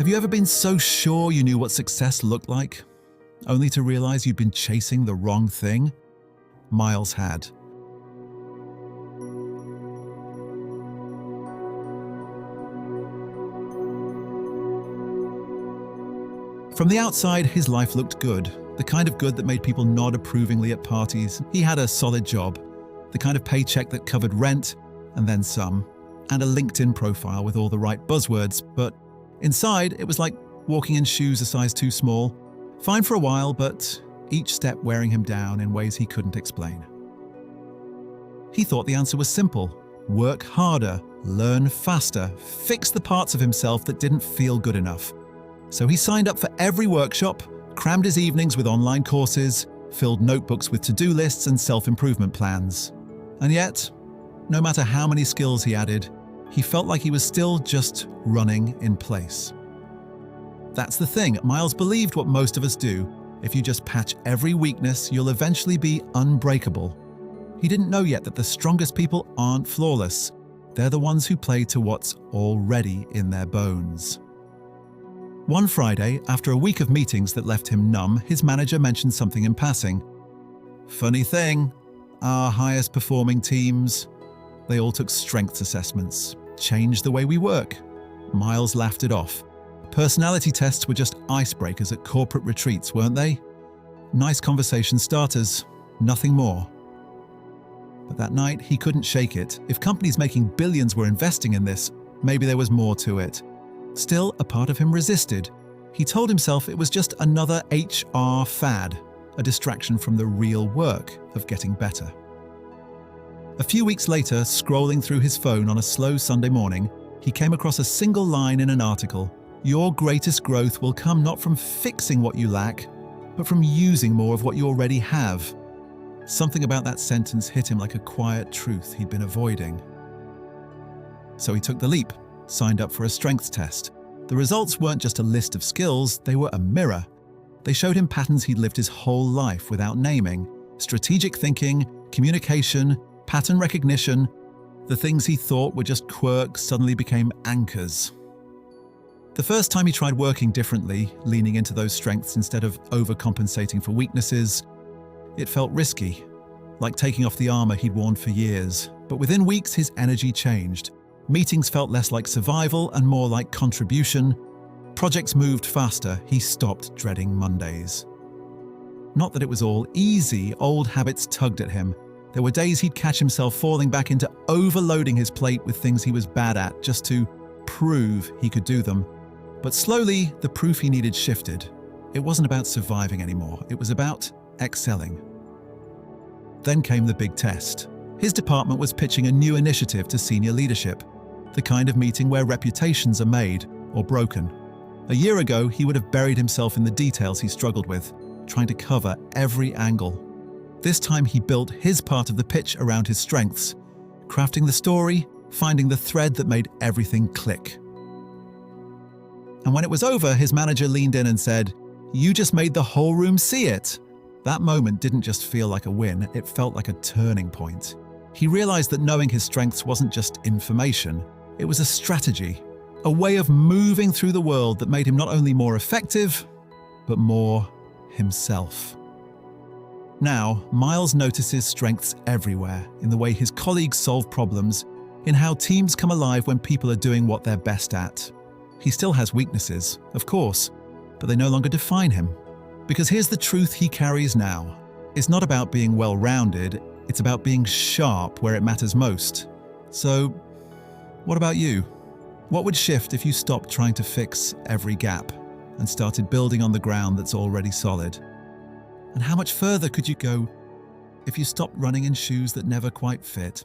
Have you ever been so sure you knew what success looked like, only to realize you'd been chasing the wrong thing? Miles had. From the outside, his life looked good, the kind of good that made people nod approvingly at parties. He had a solid job, the kind of paycheck that covered rent, and then some, and a LinkedIn profile with all the right buzzwords, but inside, it was like walking in shoes a size too small. Fine for a while, but each step wearing him down in ways he couldn't explain. He thought the answer was simple: work harder, learn faster, fix the parts of himself that didn't feel good enough. So he signed up for every workshop, crammed his evenings with online courses, filled notebooks with to-do lists and self-improvement plans. And yet, no matter how many skills he added, he felt like he was still just running in place. That's the thing, Miles believed what most of us do. If you just patch every weakness, you'll eventually be unbreakable. He didn't know yet that the strongest people aren't flawless. They're the ones who play to what's already in their bones. One Friday, after a week of meetings that left him numb, his manager mentioned something in passing. Funny thing, our highest performing teams, they all took strengths assessments, changed the way we work. Miles laughed it off. Personality tests were just icebreakers at corporate retreats, weren't they? Nice conversation starters, nothing more. But that night, he couldn't shake it. If companies making billions were investing in this, maybe there was more to it. Still, a part of him resisted. He told himself it was just another HR fad, a distraction from the real work of getting better. A few weeks later, scrolling through his phone on a slow Sunday morning, he came across a single line in an article: "Your greatest growth will come not from fixing what you lack, but from using more of what you already have." Something about that sentence hit him like a quiet truth he'd been avoiding. So he took the leap, signed up for a strengths test. The results weren't just a list of skills, they were a mirror. They showed him patterns he'd lived his whole life without naming: strategic thinking, communication, pattern recognition. The things he thought were just quirks suddenly became anchors. The first time he tried working differently, leaning into those strengths instead of overcompensating for weaknesses, it felt risky, like taking off the armor he'd worn for years. But within weeks, his energy changed. Meetings felt less like survival and more like contribution. Projects moved faster. He stopped dreading Mondays. Not that it was all easy. Old habits tugged at him. There were days he'd catch himself falling back into overloading his plate with things he was bad at just to prove he could do them. But slowly, the proof he needed shifted. It wasn't about surviving anymore. It was about excelling. Then came the big test. His department was pitching a new initiative to senior leadership, the kind of meeting where reputations are made or broken. A year ago, he would have buried himself in the details he struggled with, trying to cover every angle. This time he built his part of the pitch around his strengths, crafting the story, finding the thread that made everything click. And when it was over, his manager leaned in and said, "You just made the whole room see it." That moment didn't just feel like a win, it felt like a turning point. He realized that knowing his strengths wasn't just information, it was a strategy, a way of moving through the world that made him not only more effective, but more himself. Now, Miles notices strengths everywhere, in the way his colleagues solve problems, in how teams come alive when people are doing what they're best at. He still has weaknesses, of course, but they no longer define him. Because here's the truth he carries now. It's not about being well-rounded, it's about being sharp where it matters most. So, what about you? What would shift if you stopped trying to fix every gap and started building on the ground that's already solid? And how much further could you go if you stopped running in shoes that never quite fit?